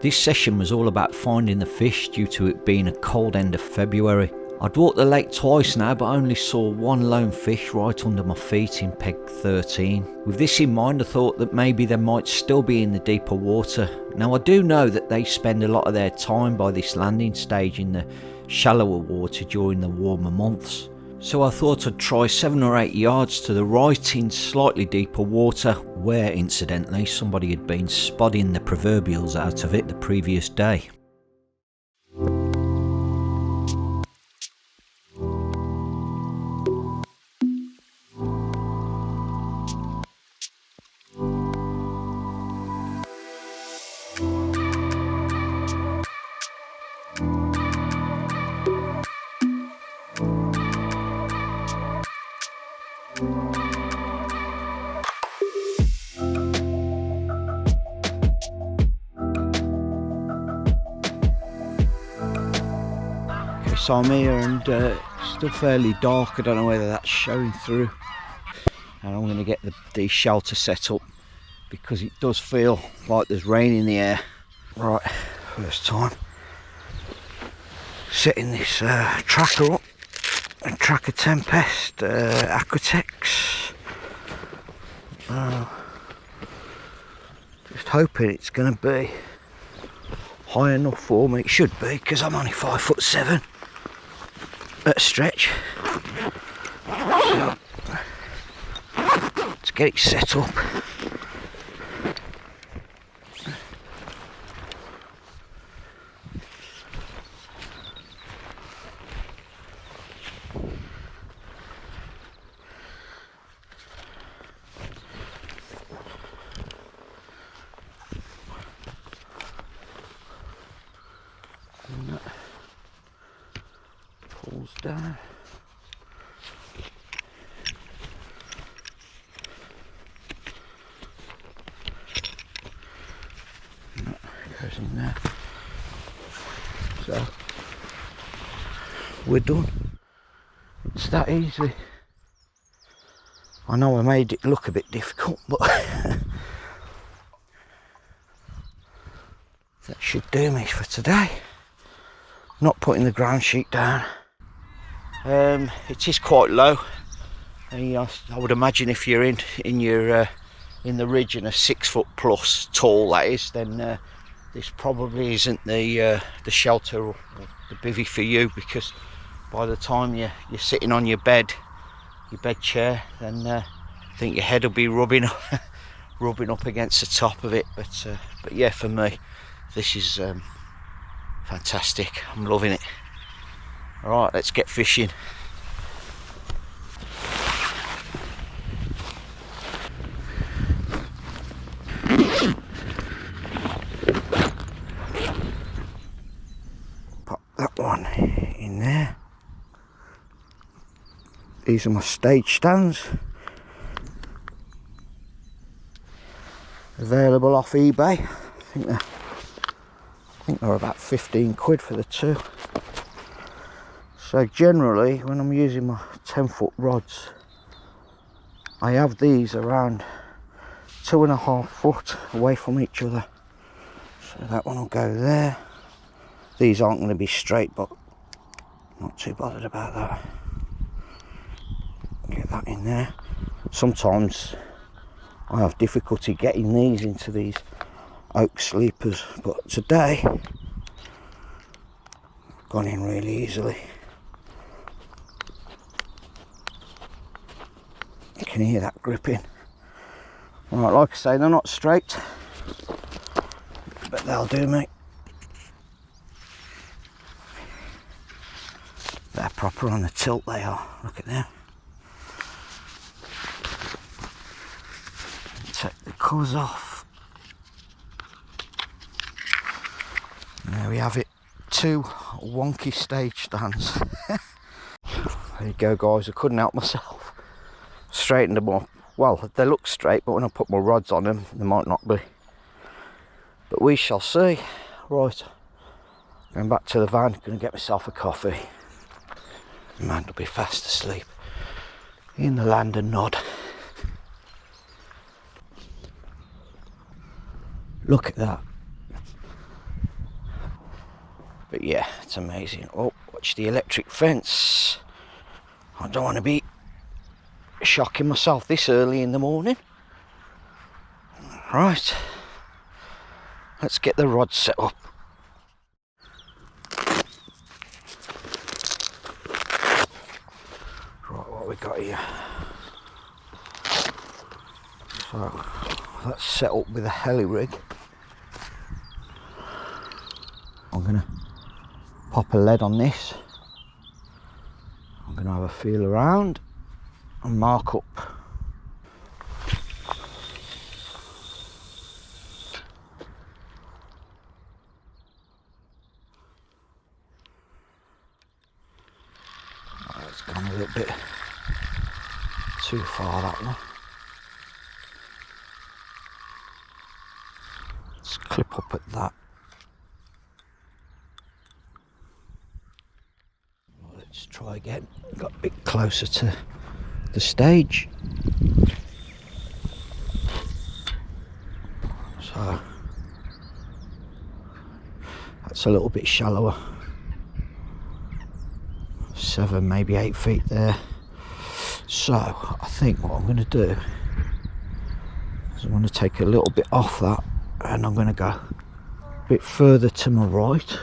This session was all about finding the fish due to it being a cold end of February. I'd walked the lake twice now, but only saw one lone fish right under my feet in peg 13. With this in mind, I thought that maybe they might still be in the deeper water. Now I do know that they spend a lot of their time by this landing stage in the shallower water during the warmer months. So I thought I'd try 7 or 8 yards to the right in slightly deeper water, where incidentally somebody had been spodding the proverbials out of it the previous day. So I'm here and it's still fairly dark. I don't know whether that's showing through, and I'm going to get the shelter set up because it does feel like there's rain in the air. Right, first time setting this tracker up, a Tracker Tempest Aquatex. Just hoping it's going to be high enough for me. It should be, because I'm only 5'7" at a stretch. So let's get it set up. Pulls down. That goes in there. So we're done. It's that easy. I know I made it look a bit difficult, but that should do me for today. Not putting the ground sheet down. It is quite low. I would imagine if you're in the ridge and a 6 foot plus tall, that is, then this probably isn't the shelter or the bivvy for you, because by the time you're sitting on your bed chair, then I think your head will be rubbing up against the top of it. But yeah, for me, this is fantastic. I'm loving it. Alright, let's get fishing. Pop that one in there. These are my stage stands. Available off eBay. I think they're about 15 quid for the two. So generally, when I'm using my 10 foot rods, I have these around 2.5 foot away from each other. So that one will go there. These aren't going to be straight, but not too bothered about that. Get that in there. Sometimes I have difficulty getting these into these oak sleepers, but today I've gone in really easily. You can hear that gripping. Right, like I say, they're not straight, but they'll do, mate. They're proper on the tilt, they are. Look at them. Take the covers off. And there we have it. 2 wonky stage stands. There you go, guys. I couldn't help myself. Straightened them up. Well, they look straight, but when I put my rods on them, they might not be. But we shall see. Right, going back to the van, going to get myself a coffee. The man will be fast asleep in the land of Nod. Look at that. But yeah, it's amazing. Oh, watch the electric fence. I don't want to be shocking myself this early in the morning. Right, let's get the rod set up. Right, what we got here? So that's set up with a heli rig. I'm gonna pop a lead on this. I'm gonna have a feel around and mark up. Oh, it's gone a little bit too far, that one. Let's clip up at that. Let's try again. Got a bit closer to the stage. So that's a little bit shallower. 7, maybe 8 feet there. So I think what I'm going to do is I'm going to take a little bit off that, and I'm going to go a bit further to my right.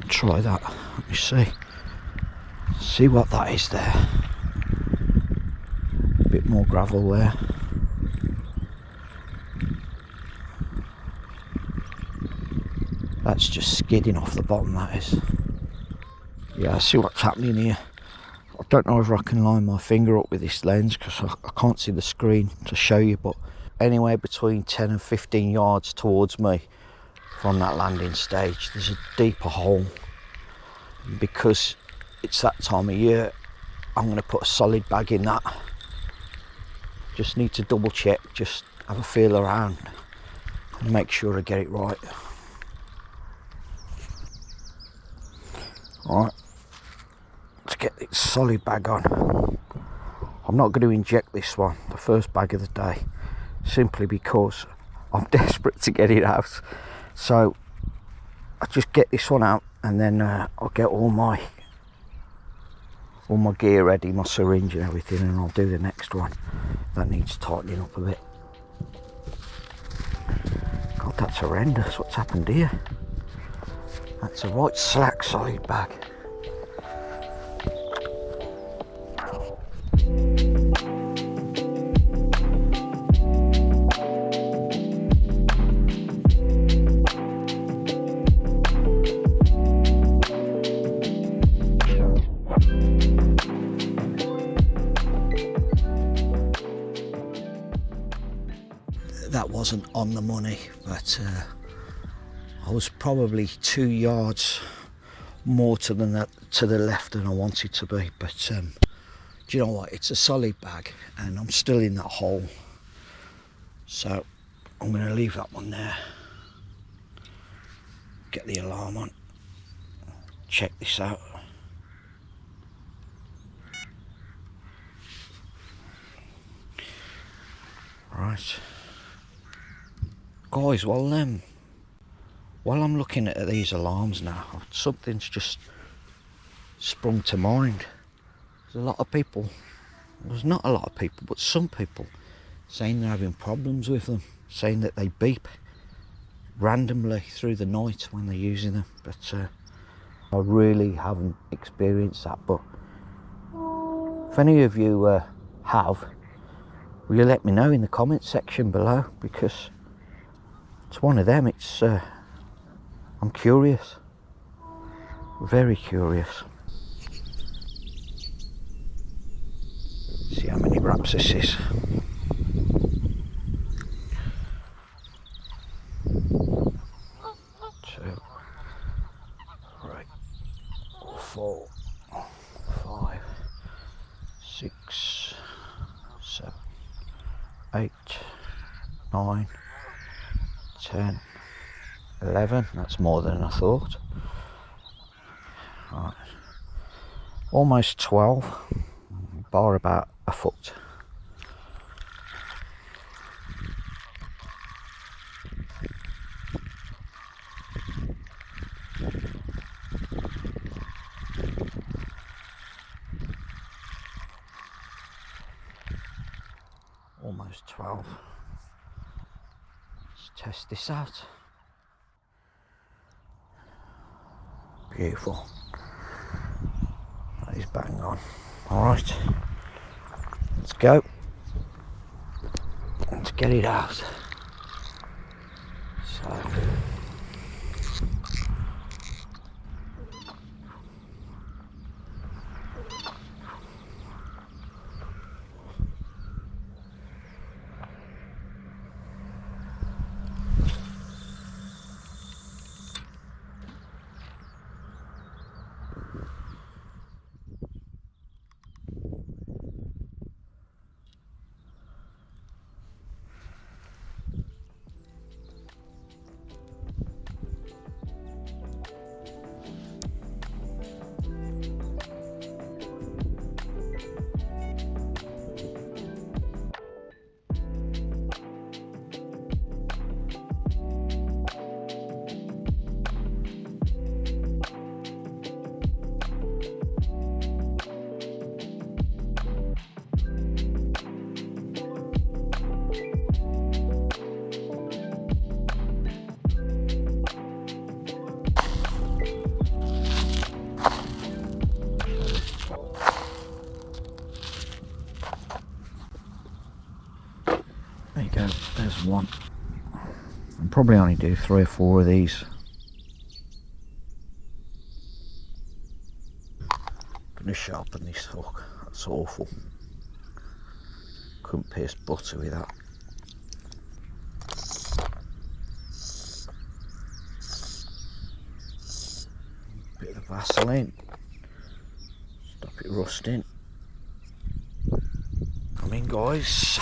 Try that. Let me see what that is there. A bit more gravel there. That's just skidding off the bottom, that is. Yeah, I see what's happening here. I don't know if I can line my finger up with this lens because I can't see the screen to show you, but anywhere between 10 and 15 yards towards me from that landing stage there's a deeper hole. Because it's that time of year, I'm going to put a solid bag in that. Just need to double check, just have a feel around and make sure I get it right. Alright, let's get this solid bag on. I'm not going to inject this one, the first bag of the day, simply because I'm desperate to get it out. So I just get this one out, and then I'll get all my gear ready, my syringe and everything, and I'll do the next one. That needs tightening up a bit. God, that's horrendous. What's happened here? That's a right slack solid bag. That wasn't on the money, but I was probably 2 yards more to the left than I wanted to be. But do you know what? It's a solid bag, and I'm still in that hole. So I'm going to leave that one there. Get the alarm on. Check this out. Right. Guys, while I'm looking at these alarms now, something's just sprung to mind. There's a lot of people, there's not a lot of people, but some people saying they're having problems with them, saying that they beep randomly through the night when they're using them. But I really haven't experienced that. But if any of you have, will you let me know in the comment section below, because it's one of them. It's I'm curious, very curious. See how many wraps this is. 2, 3, 4, 5, 6, 7, 8, 9, 10, 11. That's more than I thought. Right. Almost 12, bar about a foot. almost 12. Let's test this out. Beautiful. That is bang on. Alright, let's go. Let's get it out. So there you go, there's one. I'll probably only do 3 or 4 of these. Gonna sharpen this hook, that's awful. Couldn't pierce butter with that. Bit of the Vaseline, stop it rusting. Come in, guys.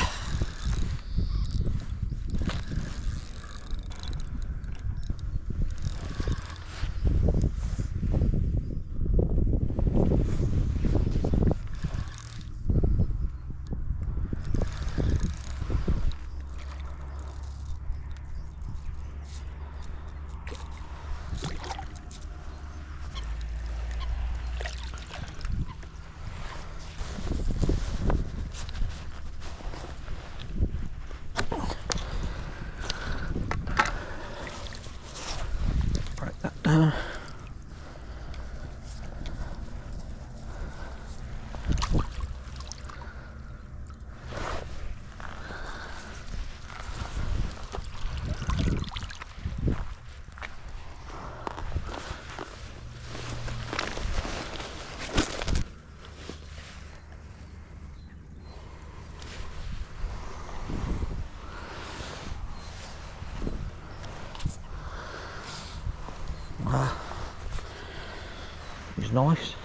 He's nice.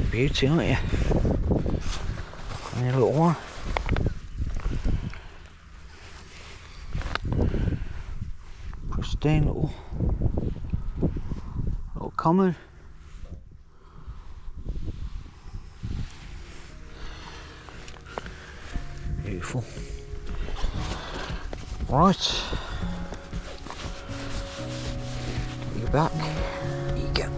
Beauty, aren't you? And a little one. Pristine little common. Beautiful. Right. You're back. There you go.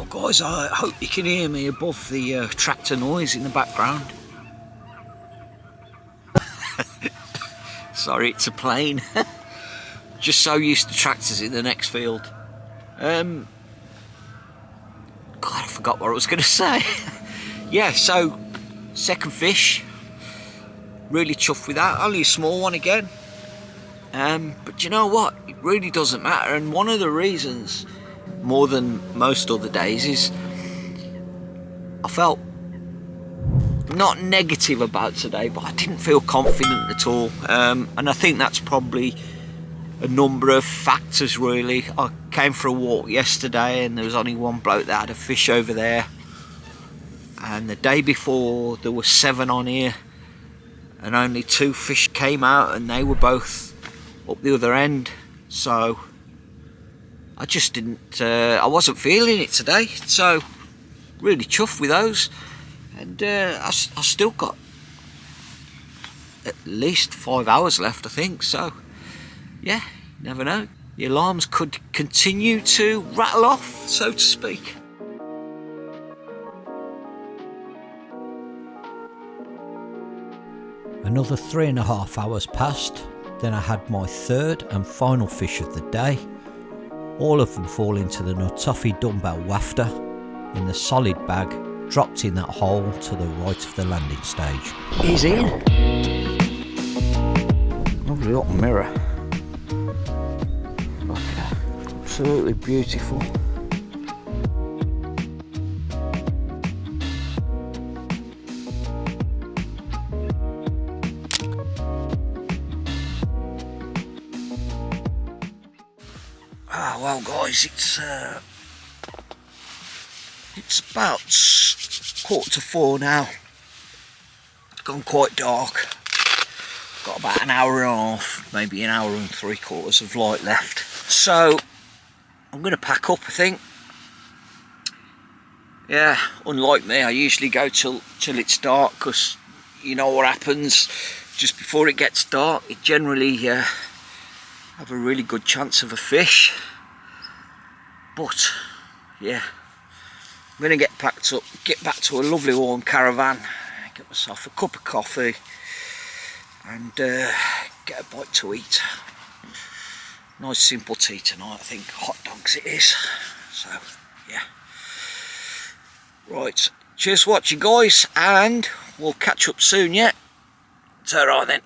Guys, I hope you can hear me above the tractor noise in the background. Sorry, it's a plane. Just so used to tractors in the next field. God, I forgot what I was going to say. Yeah, so second fish. Really chuffed with that. Only a small one again. But you know what? It really doesn't matter. And one of the reasons, more than most other days, is I felt not negative about today, but I didn't feel confident at all, and I think that's probably a number of factors really. I came for a walk yesterday and there was only one bloke that had a fish over there, and the day before there were 7 on here and only 2 fish came out, and they were both up the other end. So I just didn't, I wasn't feeling it today, so really chuffed with those. And I still got at least 5 hours left, I think, so yeah, you never know. The alarms could continue to rattle off, so to speak. Another 3.5 hours passed, then I had my third and final fish of the day. All of them fall into the Nutoffee dumbbell wafter in the solid bag, dropped in that hole to the right of the landing stage. He's in. Lovely little mirror. Look at that. Absolutely beautiful. Well guys, it's about 3:45 now. It's gone quite dark. Got about an hour and a half, maybe an hour and 3/4 of light left. So I'm going to pack up, I think. Yeah, unlike me, I usually go till it's dark, because you know what happens just before it gets dark. It generally have a really good chance of a fish. But yeah, I'm going to get packed up, get back to a lovely warm caravan, get myself a cup of coffee and get a bite to eat. Nice simple tea tonight, I think. Hot dogs it is. So yeah. Right, cheers for watching guys, and we'll catch up soon, yeah? Ta-ra then.